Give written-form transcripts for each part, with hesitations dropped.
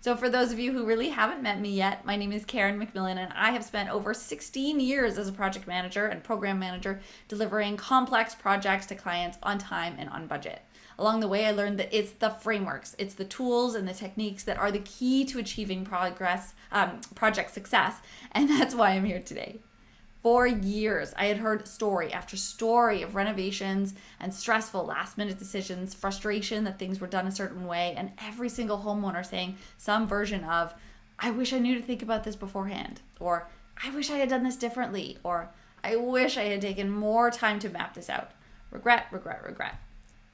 So for those of you who really haven't met me yet, my name is Karen McMillan, and I have spent over 16 years as a project manager and program manager delivering complex projects to clients on time and on budget. Along the way, I learned that it's the frameworks, it's the tools and the techniques that are the key to achieving project success, and that's why I'm here today. For years, I had heard story after story of renovations and stressful last-minute decisions, frustration that things were done a certain way, and every single homeowner saying some version of, I wish I knew to think about this beforehand, or I wish I had done this differently, or I wish I had taken more time to map this out. Regret, regret, regret.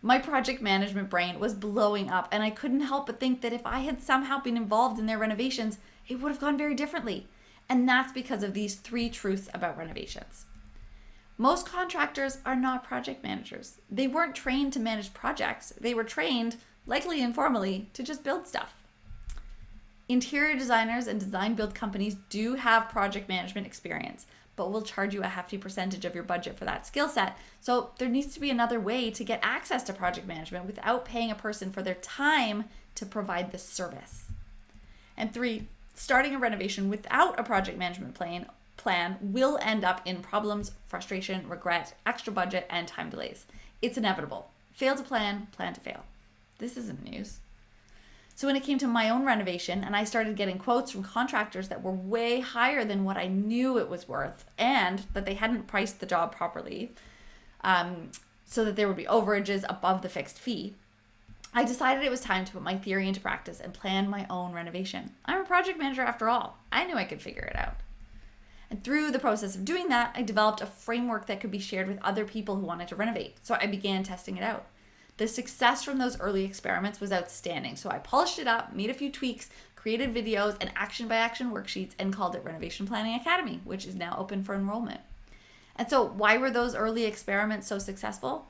My project management brain was blowing up, and I couldn't help but think that if I had somehow been involved in their renovations, it would have gone very differently. And that's because of these 3 truths about renovations. Most contractors are not project managers. They weren't trained to manage projects. They were trained, likely informally, to just build stuff. Interior designers and design build companies do have project management experience, but will charge you a hefty percentage of your budget for that skill set. So there needs to be another way to get access to project management without paying a person for their time to provide the service. And 3, starting a renovation without a project management plan will end up in problems, frustration, regret, extra budget, and time delays. It's inevitable. Fail to plan to fail. This isn't news. So when it came to my own renovation and I started getting quotes from contractors that were way higher than what I knew it was worth and that they hadn't priced the job properly, so that there would be overages above the fixed fee, I decided it was time to put my theory into practice and plan my own renovation. I'm a project manager after all. I knew I could figure it out. And through the process of doing that, I developed a framework that could be shared with other people who wanted to renovate. So I began testing it out. The success from those early experiments was outstanding. So I polished it up, made a few tweaks, created videos and action-by-action worksheets, and called it Renovation Planning Academy, which is now open for enrollment. And so why were those early experiments so successful?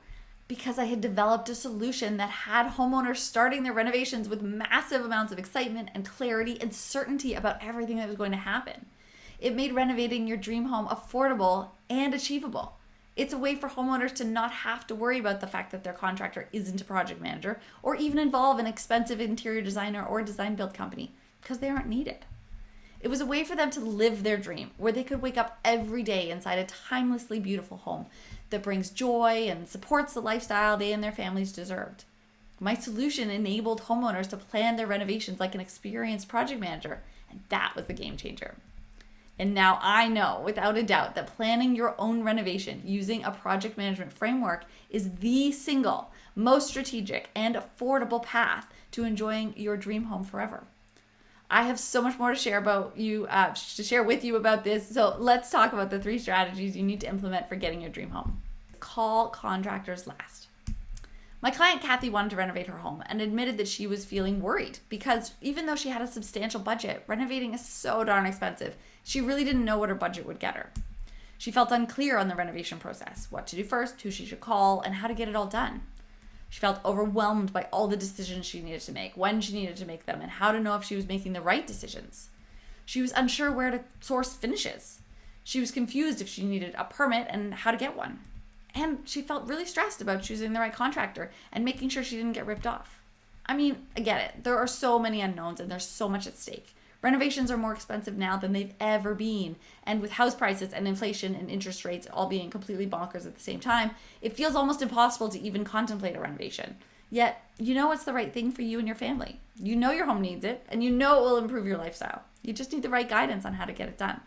Because I had developed a solution that had homeowners starting their renovations with massive amounts of excitement and clarity and certainty about everything that was going to happen. It made renovating your dream home affordable and achievable. It's a way for homeowners to not have to worry about the fact that their contractor isn't a project manager or even involve an expensive interior designer or design build company because they aren't needed. It was a way for them to live their dream where they could wake up every day inside a timelessly beautiful home that brings joy and supports the lifestyle they and their families deserved. My solution enabled homeowners to plan their renovations like an experienced project manager, and that was the game changer. And now I know without a doubt that planning your own renovation using a project management framework is the single most strategic and affordable path to enjoying your dream home forever. I have so much more to share with you about this. So let's talk about the 3 strategies you need to implement for getting your dream home. Call contractors last. My client Kathy wanted to renovate her home and admitted that she was feeling worried because even though she had a substantial budget, renovating is so darn expensive. She really didn't know what her budget would get her. She felt unclear on the renovation process, what to do first, who she should call, and how to get it all done. She felt overwhelmed by all the decisions she needed to make, when she needed to make them, and how to know if she was making the right decisions. She was unsure where to source finishes. She was confused if she needed a permit and how to get one. And she felt really stressed about choosing the right contractor and making sure she didn't get ripped off. I mean, I get it. There are so many unknowns and there's so much at stake. Renovations are more expensive now than they've ever been. And with house prices and inflation and interest rates all being completely bonkers at the same time, it feels almost impossible to even contemplate a renovation. Yet, you know what's the right thing for you and your family. You know your home needs it, and you know it will improve your lifestyle. You just need the right guidance on how to get it done.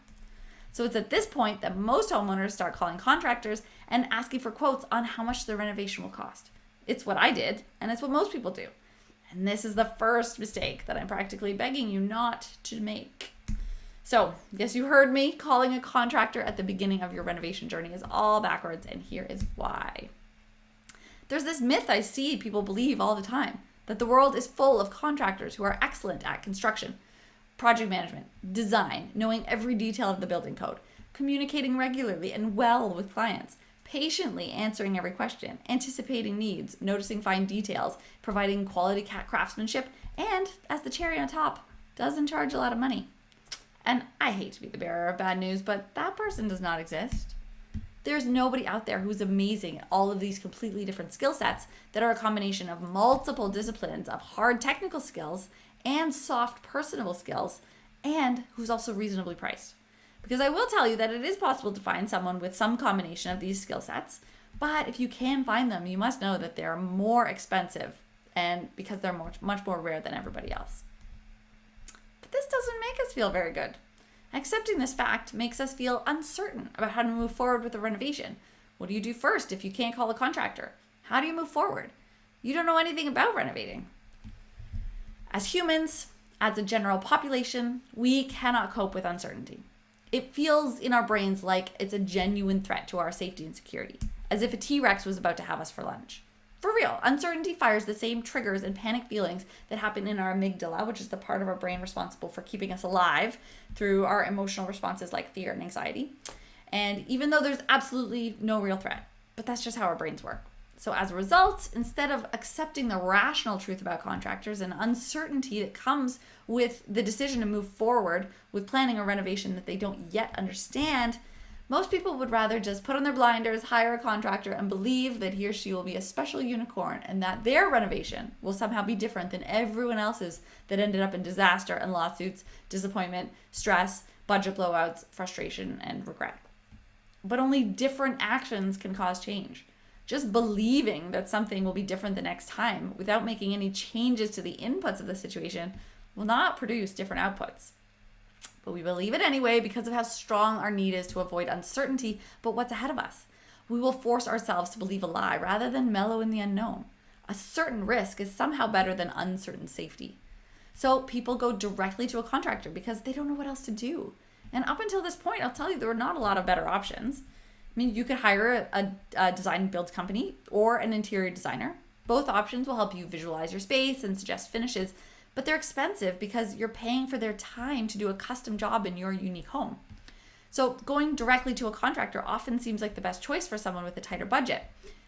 So it's at this point that most homeowners start calling contractors and asking for quotes on how much the renovation will cost. It's what I did, and it's what most people do. And this is the first mistake that I'm practically begging you not to make. So, yes, you heard me. Calling a contractor at the beginning of your renovation journey is all backwards, and here is why. There's this myth I see people believe all the time, that the world is full of contractors who are excellent at construction, project management, design, knowing every detail of the building code, communicating regularly and well with clients, patiently answering every question, anticipating needs, noticing fine details, providing quality craftsmanship, and, as the cherry on top, doesn't charge a lot of money. And I hate to be the bearer of bad news, but that person does not exist. There's nobody out there who's amazing at all of these completely different skill sets that are a combination of multiple disciplines of hard technical skills and soft personable skills, and who's also reasonably priced. Because I will tell you that it is possible to find someone with some combination of these skill sets, but if you can find them, you must know that they're more expensive, and because they're much more rare than everybody else. But this doesn't make us feel very good. Accepting this fact makes us feel uncertain about how to move forward with a renovation. What do you do first if you can't call a contractor? How do you move forward? You don't know anything about renovating. As humans, as a general population, we cannot cope with uncertainty. It feels in our brains like it's a genuine threat to our safety and security, as if a T-Rex was about to have us for lunch. For real, uncertainty fires the same triggers and panic feelings that happen in our amygdala, which is the part of our brain responsible for keeping us alive through our emotional responses like fear and anxiety. And even though there's absolutely no real threat, but that's just how our brains work. So as a result, instead of accepting the rational truth about contractors and uncertainty that comes with the decision to move forward with planning a renovation that they don't yet understand, most people would rather just put on their blinders, hire a contractor, and believe that he or she will be a special unicorn and that their renovation will somehow be different than everyone else's that ended up in disaster and lawsuits, disappointment, stress, budget blowouts, frustration, and regret. But only different actions can cause change. Just believing that something will be different the next time without making any changes to the inputs of the situation will not produce different outputs. But we believe it anyway because of how strong our need is to avoid uncertainty about what's ahead of us. We will force ourselves to believe a lie rather than mellow in the unknown. A certain risk is somehow better than uncertain safety. So people go directly to a contractor because they don't know what else to do. And up until this point, I'll tell you, there were not a lot of better options. I mean, you could hire a design and build company or an interior designer. Both options will help you visualize your space and suggest finishes, but they're expensive because you're paying for their time to do a custom job in your unique home. So going directly to a contractor often seems like the best choice for someone with a tighter budget.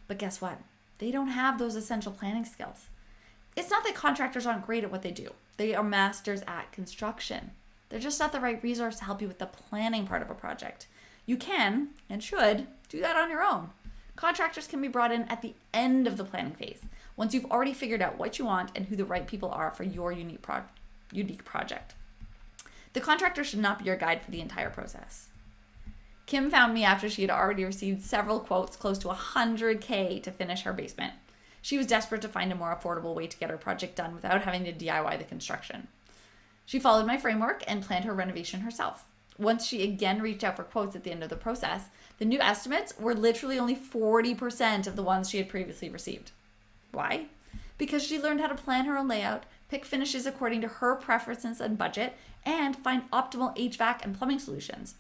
But guess what? They don't have those essential planning skills. It's not that contractors aren't great at what they do. They are masters at construction. They're just not the right resource to help you with the planning part of a project. You can, and should, do that on your own. Contractors can be brought in at the end of the planning phase, once you've already figured out what you want and who the right people are for your unique project. The contractor should not be your guide for the entire process. Kim found me after she had already received several quotes close to $100K to finish her basement. She was desperate to find a more affordable way to get her project done without having to DIY the construction. She followed my framework and planned her renovation herself. Once she again reached out for quotes at the end of the process, the new estimates were literally only 40% of the ones she had previously received. Why? Because she learned how to plan her own layout, pick finishes according to her preferences and budget, and find optimal HVAC and plumbing solutions.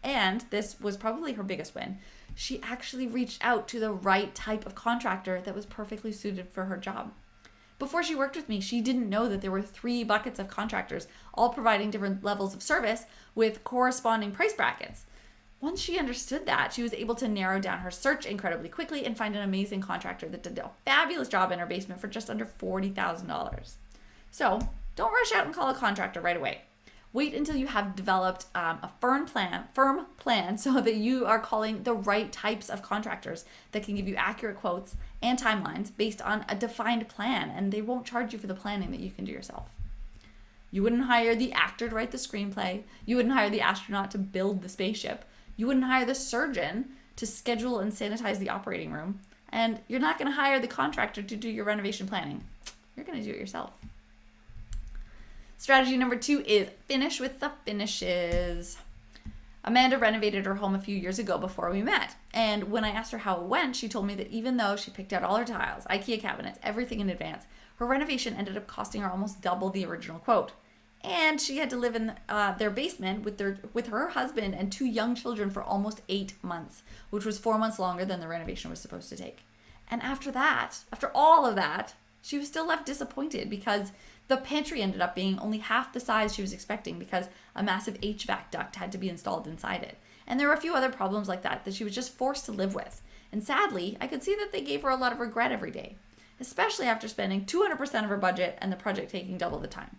And this was probably her biggest win. She actually reached out to the right type of contractor that was perfectly suited for her job. Before she worked with me, she didn't know that there were 3 buckets of contractors, all providing different levels of service with corresponding price brackets. Once she understood that, she was able to narrow down her search incredibly quickly and find an amazing contractor that did a fabulous job in her basement for just under $40,000. So don't rush out and call a contractor right away. Wait until you have developed a firm plan so that you are calling the right types of contractors that can give you accurate quotes and timelines based on a defined plan, and they won't charge you for the planning that you can do yourself. You wouldn't hire the actor to write the screenplay. You wouldn't hire the astronaut to build the spaceship. You wouldn't hire the surgeon to schedule and sanitize the operating room. And you're not going to hire the contractor to do your renovation planning. You're going to do it yourself. Strategy number 2 is finish with the finishes. Amanda renovated her home a few years ago before we met. And when I asked her how it went, she told me that even though she picked out all her tiles, IKEA cabinets, everything in advance, her renovation ended up costing her almost double the original quote. And she had to live in their basement with her husband and 2 young children for almost 8 months, which was 4 months longer than the renovation was supposed to take. And after all of that, she was still left disappointed because the pantry ended up being only half the size she was expecting because a massive HVAC duct had to be installed inside it. And there were a few other problems like that she was just forced to live with. And sadly, I could see that they gave her a lot of regret every day, especially after spending 200% of her budget and the project taking double the time.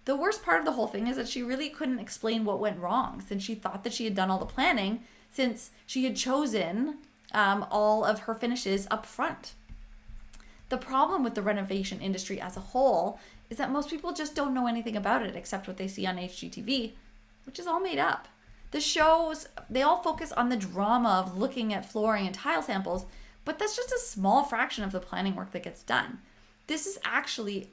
The worst part of the whole thing is that she really couldn't explain what went wrong since she thought that she had done all the planning since she had chosen all of her finishes up front. The problem with the renovation industry as a whole is that most people just don't know anything about it except what they see on HGTV, which is all made up. The shows, they all focus on the drama of looking at flooring and tile samples, but that's just a small fraction of the planning work that gets done. This is actually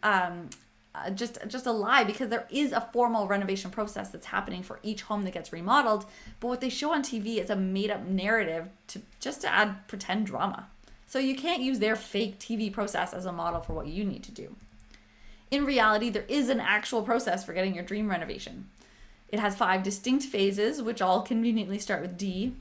just a lie, because there is a formal renovation process that's happening for each home that gets remodeled, but what they show on TV is a made-up narrative to add pretend drama. So you can't use their fake TV process as a model for what you need to do. In reality, there is an actual process for getting your dream renovation. It has 5 distinct phases, which all conveniently start with D.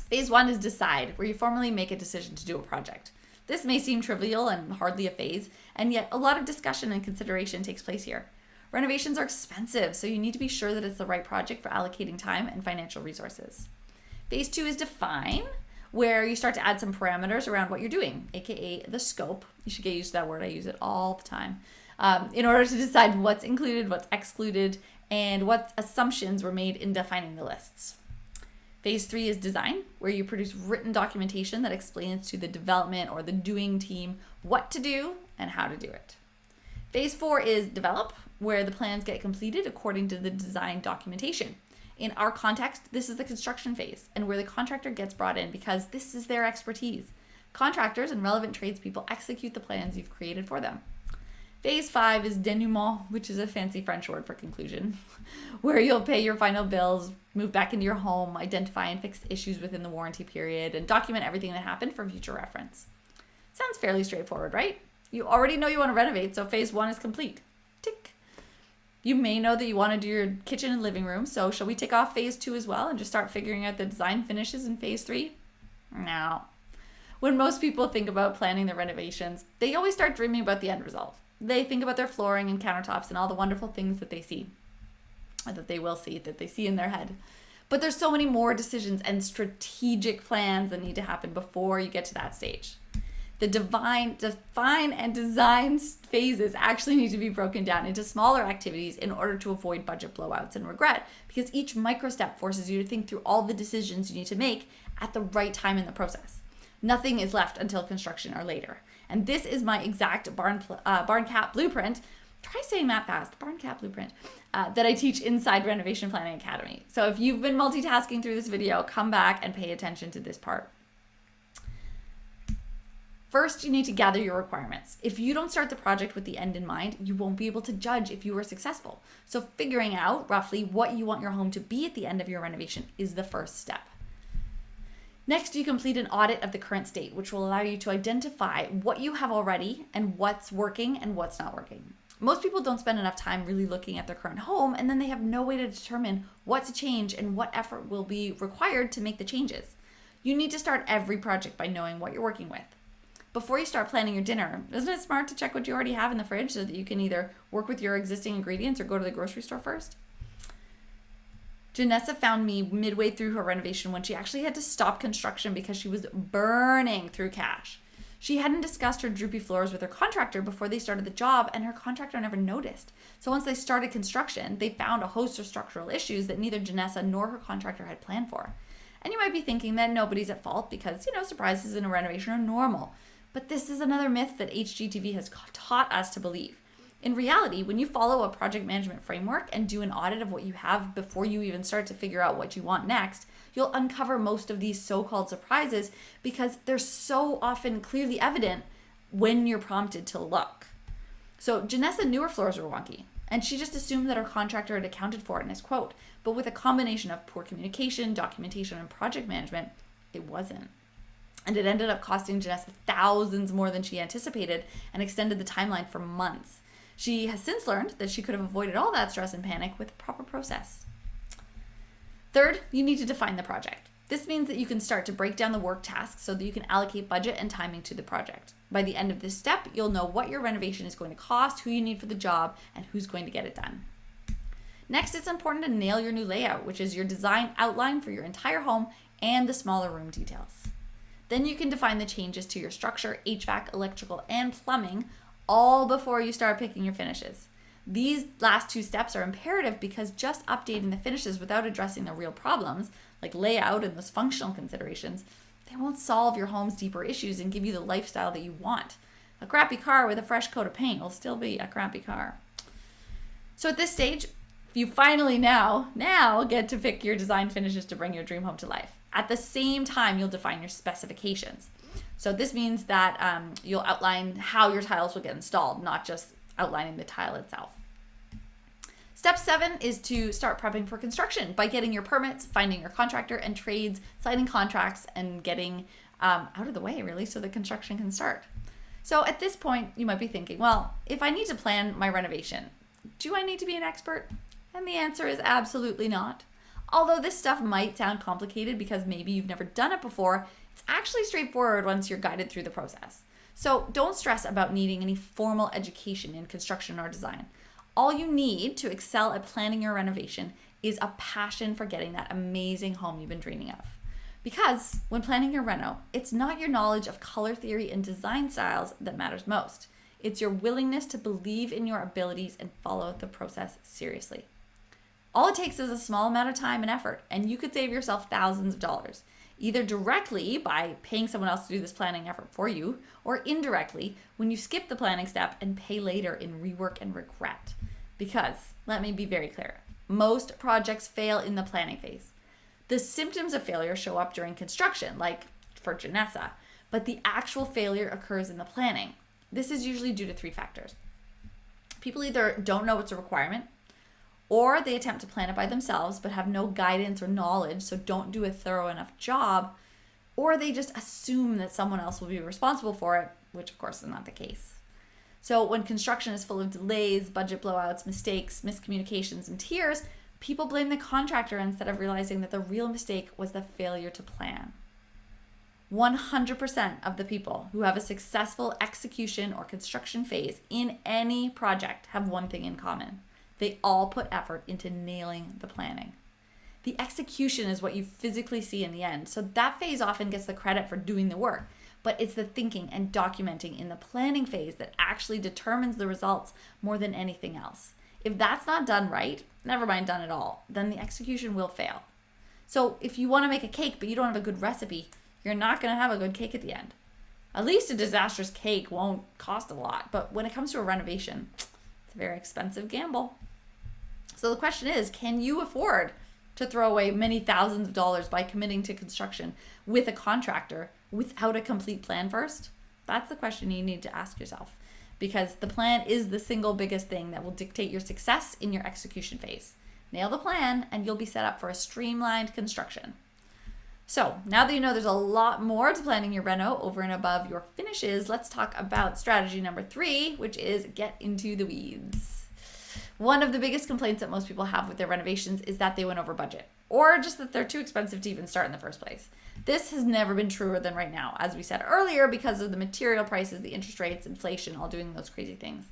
Phase 1 is decide, where you formally make a decision to do a project. This may seem trivial and hardly a phase, and yet a lot of discussion and consideration takes place here. Renovations are expensive, so you need to be sure that it's the right project for allocating time and financial resources. Phase 2 is define, where you start to add some parameters around what you're doing, aka the scope. You should get used to that word, I use it all the time. In order to decide what's included, what's excluded, and what assumptions were made in defining the lists. Phase 3 is design, where you produce written documentation that explains to the development or the doing team what to do and how to do it. Phase 4 is develop, where the plans get completed according to the design documentation. In our context, this is the construction phase, and where the contractor gets brought in because this is their expertise. Contractors and relevant tradespeople execute the plans you've created for them. Phase 5 is denouement, which is a fancy French word for conclusion, where you'll pay your final bills, move back into your home, identify and fix issues within the warranty period, and document everything that happened for future reference. Sounds fairly straightforward, right? You already know you want to renovate, so phase 1 is complete. Tick. You may know that you want to do your kitchen and living room, so shall we tick off phase 2 as well and just start figuring out the design finishes in phase 3? No. When most people think about planning their renovations, they always start dreaming about the end result. They think about their flooring and countertops and all the wonderful things that they see, or that they will see, that they see in their head. But there's so many more decisions and strategic plans that need to happen before you get to that stage. The define and design phases actually need to be broken down into smaller activities in order to avoid budget blowouts and regret, because each micro step forces you to think through all the decisions you need to make at the right time in the process. Nothing is left until construction or later. And this is my exact barn cap blueprint. Try saying that fast, barn cap blueprint, that I teach inside Renovation Planning Academy. So if you've been multitasking through this video, come back and pay attention to this part. First, you need to gather your requirements. If you don't start the project with the end in mind, you won't be able to judge if you were successful. So figuring out roughly what you want your home to be at the end of your renovation is the first step. Next, you complete an audit of the current state, which will allow you to identify what you have already and what's working and what's not working. Most people don't spend enough time really looking at their current home, and then they have no way to determine what to change and what effort will be required to make the changes. You need to start every project by knowing what you're working with. Before you start planning your dinner, isn't it smart to check what you already have in the fridge so that you can either work with your existing ingredients or go to the grocery store first? Janessa found me midway through her renovation when she actually had to stop construction because she was burning through cash. She hadn't discussed her droopy floors with her contractor before they started the job, and her contractor never noticed. So once they started construction, they found a host of structural issues that neither Janessa nor her contractor had planned for. And you might be thinking that nobody's at fault because, surprises in a renovation are normal. But this is another myth that HGTV has taught us to believe. In reality, when you follow a project management framework and do an audit of what you have before you even start to figure out what you want next, you'll uncover most of these so-called surprises because they're so often clearly evident when you're prompted to look. So Janessa knew her floors were wonky, and she just assumed that her contractor had accounted for it in his quote. But with a combination of poor communication, documentation, and project management, it wasn't. And it ended up costing Janessa thousands more than she anticipated and extended the timeline for months. She has since learned that she could have avoided all that stress and panic with proper process. Third, you need to define the project. This means that you can start to break down the work tasks so that you can allocate budget and timing to the project. By the end of this step, you'll know what your renovation is going to cost, who you need for the job, and who's going to get it done. Next, it's important to nail your new layout, which is your design outline for your entire home and the smaller room details. Then you can define the changes to your structure, HVAC, electrical, and plumbing, all before you start picking your finishes. These last 2 steps are imperative because just updating the finishes without addressing the real problems, like layout and those functional considerations, they won't solve your home's deeper issues and give you the lifestyle that you want. A crappy car with a fresh coat of paint will still be a crappy car. So at this stage, you finally now get to pick your design finishes to bring your dream home to life. At the same time, you'll define your specifications. So this means that you'll outline how your tiles will get installed, not just outlining the tile itself. Step 7 is to start prepping for construction by getting your permits, finding your contractor and trades, signing contracts, and getting out of the way, really, so the construction can start. So at this point, you might be thinking, well, if I need to plan my renovation, do I need to be an expert? And the answer is absolutely not. Although this stuff might sound complicated because maybe you've never done it before, it's actually straightforward once you're guided through the process. So don't stress about needing any formal education in construction or design. All you need to excel at planning your renovation is a passion for getting that amazing home you've been dreaming of. Because when planning your reno, it's not your knowledge of color theory and design styles that matters most. It's your willingness to believe in your abilities and follow the process seriously. All it takes is a small amount of time and effort, and you could save yourself thousands of dollars, either directly by paying someone else to do this planning effort for you, or indirectly when you skip the planning step and pay later in rework and regret. Because, let me be very clear, most projects fail in the planning phase. The symptoms of failure show up during construction, like for Janessa, but the actual failure occurs in the planning. This is usually due to 3 factors. People either don't know it's a requirement, or they attempt to plan it by themselves but have no guidance or knowledge, so don't do a thorough enough job, or they just assume that someone else will be responsible for it, which of course is not the case. So when construction is full of delays, budget blowouts, mistakes, miscommunications, and tears, people blame the contractor instead of realizing that the real mistake was the failure to plan. 100% of the people who have a successful execution or construction phase in any project have one thing in common. They all put effort into nailing the planning. The execution is what you physically see in the end, so that phase often gets the credit for doing the work, but it's the thinking and documenting in the planning phase that actually determines the results more than anything else. If that's not done right, never mind done at all, then the execution will fail. So if you want to make a cake but you don't have a good recipe, you're not going to have a good cake at the end. At least a disastrous cake won't cost a lot, but when it comes to a renovation, it's a very expensive gamble. So the question is, can you afford to throw away many thousands of dollars by committing to construction with a contractor without a complete plan first? That's the question you need to ask yourself, because the plan is the single biggest thing that will dictate your success in your execution phase. Nail the plan and you'll be set up for a streamlined construction. So now that you know there's a lot more to planning your reno over and above your finishes, let's talk about strategy number 3, which is get into the weeds. One of the biggest complaints that most people have with their renovations is that they went over budget, or just that they're too expensive to even start in the first place. This has never been truer than right now, as we said earlier, because of the material prices, the interest rates, inflation, all doing those crazy things.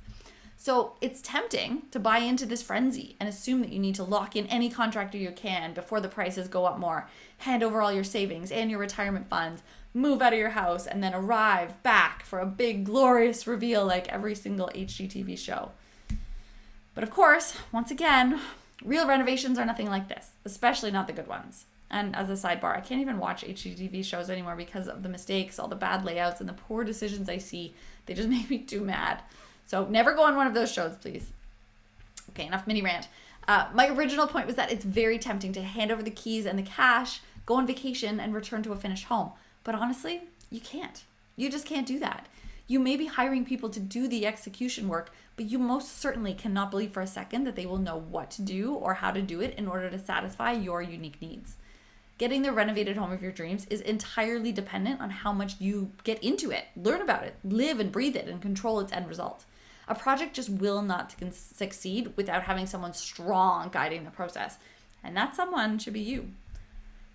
So it's tempting to buy into this frenzy and assume that you need to lock in any contractor you can before the prices go up more, hand over all your savings and your retirement funds, move out of your house, and then arrive back for a big glorious reveal like every single HGTV show. But of course, once again, real renovations are nothing like this, especially not the good ones. And as a sidebar, I can't even watch HGTV shows anymore because of the mistakes, all the bad layouts, and the poor decisions I see. They just make me too mad. So never go on one of those shows, please. Okay, enough mini rant. My original point was that it's very tempting to hand over the keys and the cash, go on vacation, and return to a finished home. But honestly, you can't. You just can't do that. You may be hiring people to do the execution work, but you most certainly cannot believe for a second that they will know what to do or how to do it in order to satisfy your unique needs. Getting the renovated home of your dreams is entirely dependent on how much you get into it, learn about it, live and breathe it, and control its end result. A project just will not succeed without having someone strong guiding the process, and that someone should be you.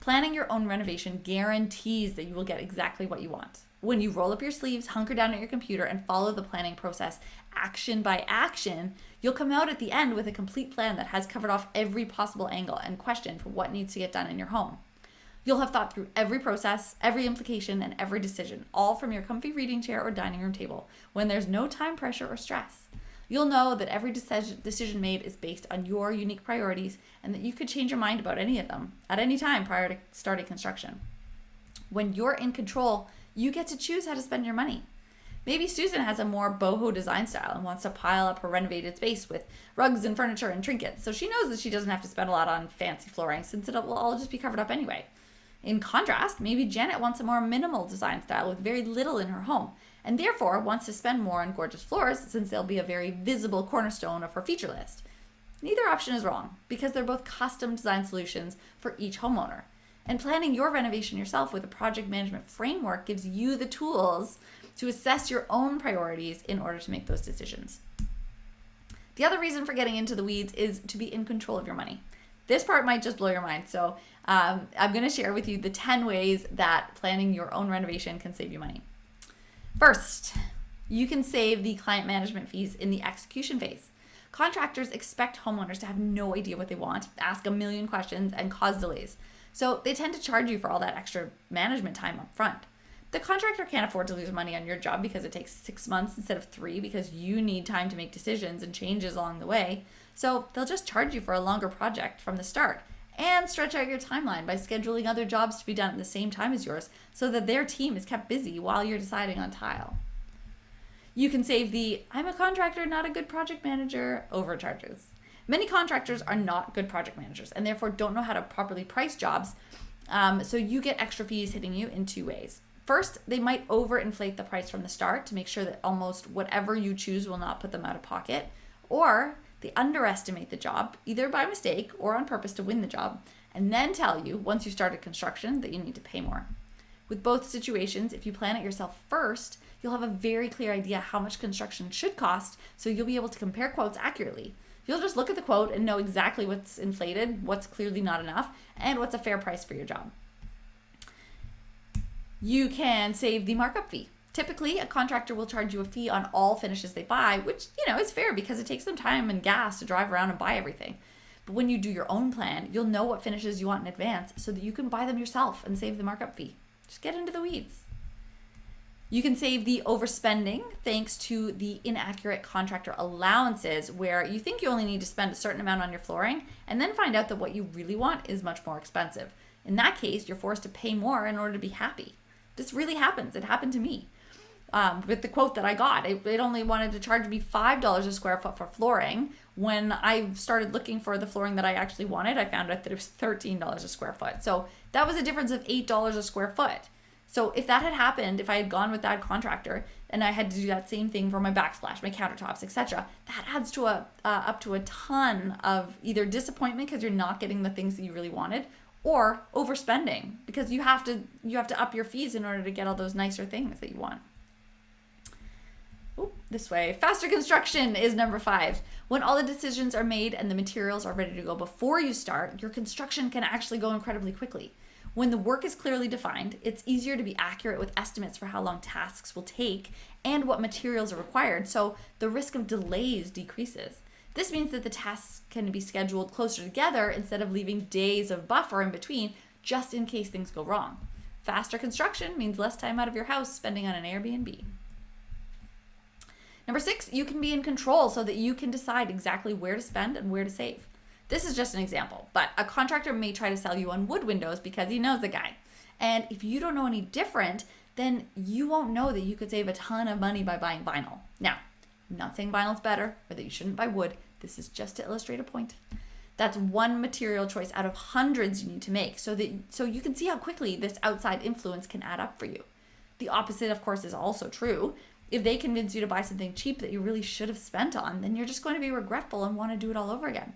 Planning your own renovation guarantees that you will get exactly what you want. When you roll up your sleeves, hunker down at your computer, and follow the planning process action by action, you'll come out at the end with a complete plan that has covered off every possible angle and question for what needs to get done in your home. You'll have thought through every process, every implication, and every decision, all from your comfy reading chair or dining room table, when there's no time pressure or stress. You'll know that every decision made is based on your unique priorities and that you could change your mind about any of them at any time prior to starting construction. When you're in control, you get to choose how to spend your money. Maybe Susan has a more boho design style and wants to pile up her renovated space with rugs and furniture and trinkets, so she knows that she doesn't have to spend a lot on fancy flooring since it will all just be covered up anyway. In contrast, maybe Janet wants a more minimal design style with very little in her home, and therefore wants to spend more on gorgeous floors since they'll be a very visible cornerstone of her feature list. Neither option is wrong because they're both custom design solutions for each homeowner. And planning your renovation yourself with a project management framework gives you the tools to assess your own priorities in order to make those decisions. The other reason for getting into the weeds is to be in control of your money. This part might just blow your mind, so I'm going to share with you the 10 ways that planning your own renovation can save you money. First, you can save the client management fees in the execution phase. Contractors expect homeowners to have no idea what they want, ask a million questions, and cause delays. So they tend to charge you for all that extra management time up front. The contractor can't afford to lose money on your job because it takes 6 months instead of 3 because you need time to make decisions and changes along the way. So they'll just charge you for a longer project from the start and stretch out your timeline by scheduling other jobs to be done at the same time as yours so that their team is kept busy while you're deciding on tile. You can save the "I'm a contractor, not a good project manager" overcharges. Many contractors are not good project managers and therefore don't know how to properly price jobs, so you get extra fees hitting you in 2 ways. First, they might overinflate the price from the start to make sure that almost whatever you choose will not put them out of pocket, or they underestimate the job, either by mistake or on purpose to win the job, and then tell you once you started construction that you need to pay more. With both situations, if you plan it yourself first, you'll have a very clear idea how much construction should cost, so you'll be able to compare quotes accurately. You'll just look at the quote and know exactly what's inflated, what's clearly not enough, and what's a fair price for your job. You can save the markup fee. Typically, a contractor will charge you a fee on all finishes they buy, which, is fair because it takes them time and gas to drive around and buy everything. But when you do your own plan, you'll know what finishes you want in advance so that you can buy them yourself and save the markup fee. Just get into the weeds. You can save the overspending thanks to the inaccurate contractor allowances, where you think you only need to spend a certain amount on your flooring and then find out that what you really want is much more expensive. In that case, you're forced to pay more in order to be happy. This really happens. It happened to me. With the quote that I got, it only wanted to charge me $5 a square foot for flooring. When I started looking for the flooring that I actually wanted, I found out that it was $13 a square foot. So that was a difference of $8 a square foot. So if that had happened, if I had gone with that contractor and I had to do that same thing for my backsplash, my countertops, etc., that adds to up to a ton of either disappointment because you're not getting the things that you really wanted, or overspending because you have to up your fees in order to get all those nicer things that you want. This way. Faster construction is number 5. When all the decisions are made and the materials are ready to go before you start, your construction can actually go incredibly quickly. When the work is clearly defined, it's easier to be accurate with estimates for how long tasks will take and what materials are required, so the risk of delays decreases. This means that the tasks can be scheduled closer together instead of leaving days of buffer in between just in case things go wrong. Faster construction means less time out of your house spending on an Airbnb. Number 6, you can be in control so that you can decide exactly where to spend and where to save. This is just an example, but a contractor may try to sell you on wood windows because he knows the guy. And if you don't know any different, then you won't know that you could save a ton of money by buying vinyl. Now, I'm not saying vinyl's better or that you shouldn't buy wood. This is just to illustrate a point. That's one material choice out of hundreds you need to make so you can see how quickly this outside influence can add up for you. The opposite, of course, is also true. If they convince you to buy something cheap that you really should have spent on, then you're just going to be regretful and want to do it all over again.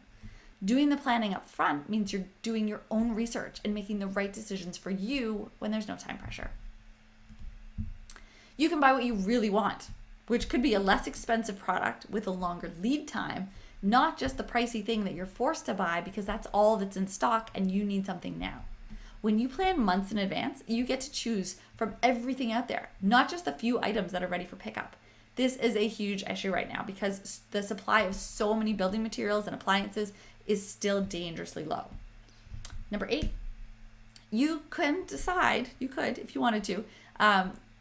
Doing the planning up front means you're doing your own research and making the right decisions for you when there's no time pressure. You can buy what you really want, which could be a less expensive product with a longer lead time, not just the pricey thing that you're forced to buy because that's all that's in stock and you need something now. When you plan months in advance, you get to choose from everything out there, not just the few items that are ready for pickup. This is a huge issue right now because the supply of so many building materials and appliances is still dangerously low. Number 8, you could, if you wanted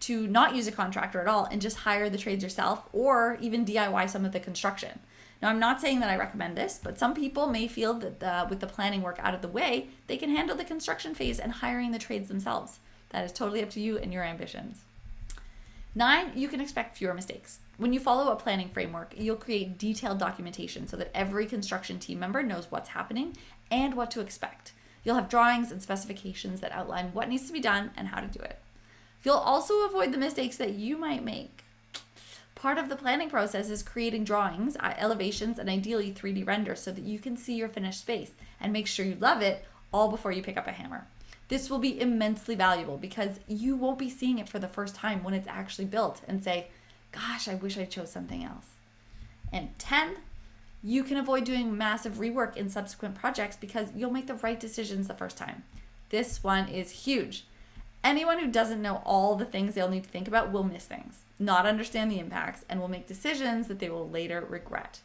to not use a contractor at all and just hire the trades yourself or even DIY some of the construction. Now, I'm not saying that I recommend this, but some people may feel that with the planning work out of the way, they can handle the construction phase and hiring the trades themselves. That is totally up to you and your ambitions. 9, you can expect fewer mistakes. When you follow a planning framework, you'll create detailed documentation so that every construction team member knows what's happening and what to expect. You'll have drawings and specifications that outline what needs to be done and how to do it. You'll also avoid the mistakes that you might make. Part of the planning process is creating drawings, elevations, and ideally 3D renders so that you can see your finished space and make sure you love it all before you pick up a hammer. This will be immensely valuable because you won't be seeing it for the first time when it's actually built and say, gosh, I wish I chose something else. And 10, you can avoid doing massive rework in subsequent projects because you'll make the right decisions the first time. This one is huge. Anyone who doesn't know all the things they'll need to think about will miss things, not understand the impacts, and will make decisions that they will later regret.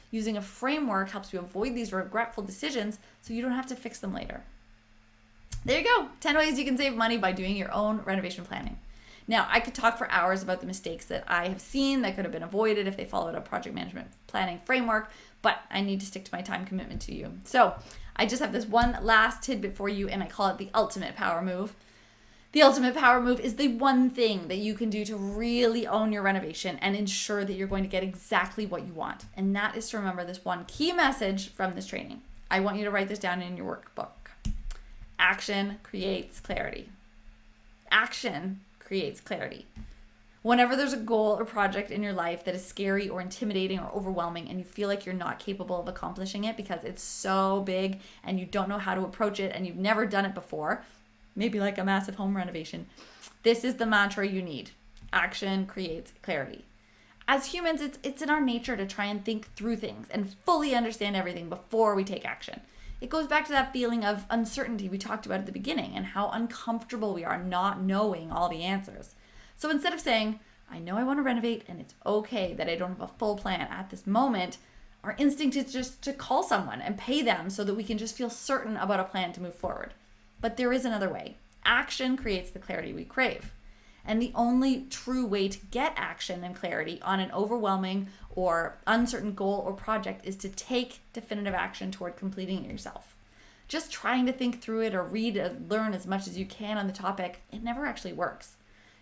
Using a framework helps you avoid these regretful decisions so you don't have to fix them later. There you go, 10 ways you can save money by doing your own renovation planning. Now, I could talk for hours about the mistakes that I have seen that could have been avoided if they followed a project management planning framework, but I need to stick to my time commitment to you. So I just have this one last tidbit for you, and I call it the ultimate power move. The ultimate power move is the one thing that you can do to really own your renovation and ensure that you're going to get exactly what you want. And that is to remember this one key message from this training. I want you to write this down in your workbook. Action creates clarity. Action creates clarity. Whenever there's a goal or project in your life that is scary or intimidating or overwhelming and you feel like you're not capable of accomplishing it because it's so big and you don't know how to approach it and you've never done it before, maybe like a massive home renovation, this is the mantra you need. Action creates clarity. As humans, it's in our nature to try and think through things and fully understand everything before we take action. It goes back to that feeling of uncertainty we talked about at the beginning and how uncomfortable we are not knowing all the answers. So instead of saying, I know I want to renovate and it's okay that I don't have a full plan at this moment, our instinct is just to call someone and pay them so that we can just feel certain about a plan to move forward. But there is another way. Action creates the clarity we crave. And the only true way to get action and clarity on an overwhelming or uncertain goal or project is to take definitive action toward completing it yourself. Just trying to think through it or read and learn as much as you can on the topic, it never actually works.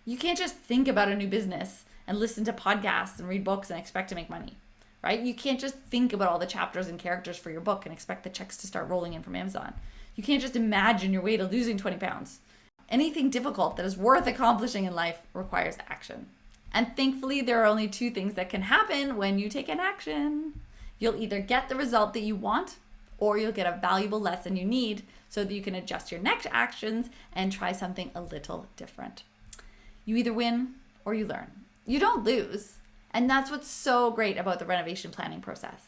You can't just think about a new business and listen to podcasts and read books and expect to make money, right? You can't just think about all the chapters and characters for your book and expect the checks to start rolling in from Amazon. You can't just imagine your way to losing 20 pounds. Anything difficult that is worth accomplishing in life requires action. And thankfully, there are only 2 things that can happen when you take an action. You'll either get the result that you want, or you'll get a valuable lesson you need so that you can adjust your next actions and try something a little different. You either win or you learn. You don't lose. And that's what's so great about the renovation planning process.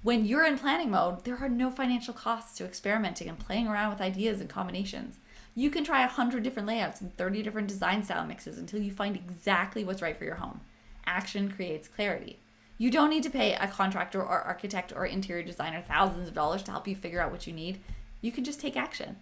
When you're in planning mode, there are no financial costs to experimenting and playing around with ideas and combinations. You can try 100 different layouts and 30 different design style mixes until you find exactly what's right for your home. Action creates clarity. You don't need to pay a contractor or architect or interior designer thousands of dollars to help you figure out what you need. You can just take action.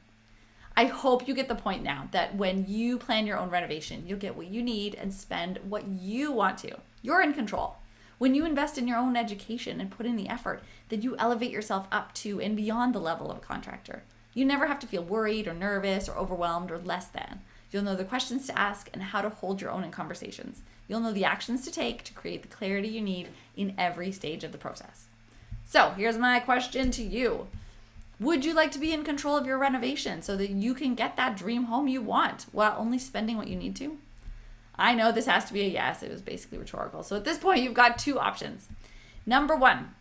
I hope you get the point now that when you plan your own renovation, you'll get what you need and spend what you want to. You're in control. When you invest in your own education and put in the effort, then you elevate yourself up to and beyond the level of a contractor. You never have to feel worried or nervous or overwhelmed or less than. You'll know the questions to ask and how to hold your own in conversations. You'll know the actions to take to create the clarity you need in every stage of the process. So here's my question to you. Would you like to be in control of your renovation so that you can get that dream home you want while only spending what you need to? I know this has to be a yes. It was basically rhetorical. So at this point, you've got 2 options. Number 1,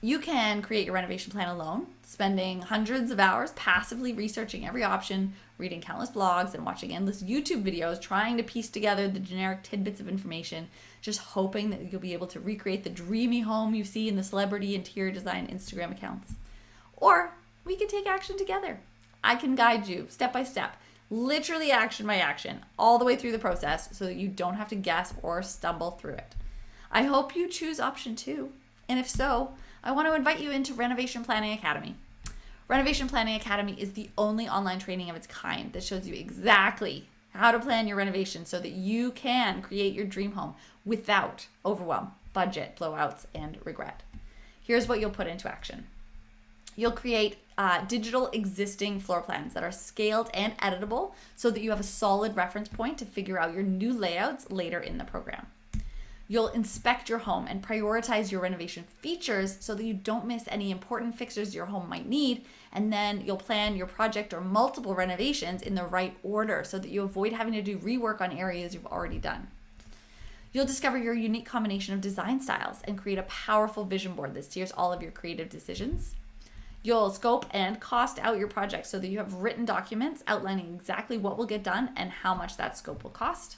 you can create your renovation plan alone, spending hundreds of hours passively researching every option, reading countless blogs, and watching endless YouTube videos, trying to piece together the generic tidbits of information, just hoping that you'll be able to recreate the dreamy home you see in the celebrity interior design Instagram accounts. Or we can take action together. I can guide you step by step, literally action by action, all the way through the process so that you don't have to guess or stumble through it. I hope you choose option 2. And if so, I want to invite you into Renovation Planning Academy. Renovation Planning Academy is the only online training of its kind that shows you exactly how to plan your renovation so that you can create your dream home without overwhelm, budget blowouts, and regret. Here's what you'll put into action. You'll create digital existing floor plans that are scaled and editable so that you have a solid reference point to figure out your new layouts later in the program. You'll inspect your home and prioritize your renovation features so that you don't miss any important fixtures your home might need, and then you'll plan your project or multiple renovations in the right order so that you avoid having to do rework on areas you've already done. You'll discover your unique combination of design styles and create a powerful vision board that steers all of your creative decisions. You'll scope and cost out your project so that you have written documents outlining exactly what will get done and how much that scope will cost.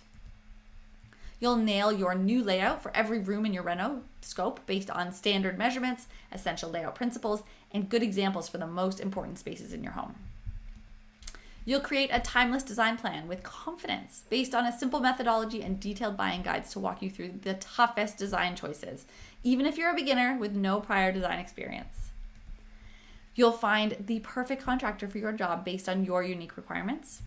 You'll nail your new layout for every room in your reno scope based on standard measurements, essential layout principles, and good examples for the most important spaces in your home. You'll create a timeless design plan with confidence based on a simple methodology and detailed buying guides to walk you through the toughest design choices, even if you're a beginner with no prior design experience. You'll find the perfect contractor for your job based on your unique requirements.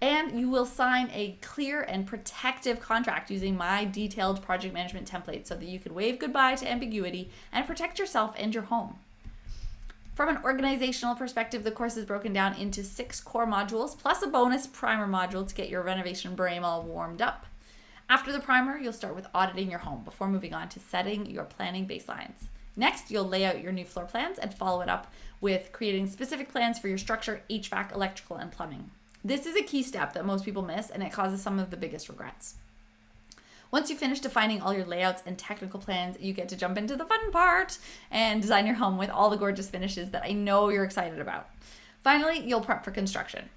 And you will sign a clear and protective contract using my detailed project management template so that you can wave goodbye to ambiguity and protect yourself and your home. From an organizational perspective, the course is broken down into 6 core modules plus a bonus primer module to get your renovation brain all warmed up. After the primer, you'll start with auditing your home before moving on to setting your planning baselines. Next, you'll lay out your new floor plans and follow it up with creating specific plans for your structure, HVAC, electrical, and plumbing. This is a key step that most people miss, and it causes some of the biggest regrets. Once you finish defining all your layouts and technical plans, you get to jump into the fun part and design your home with all the gorgeous finishes that I know you're excited about. Finally, you'll prep for construction.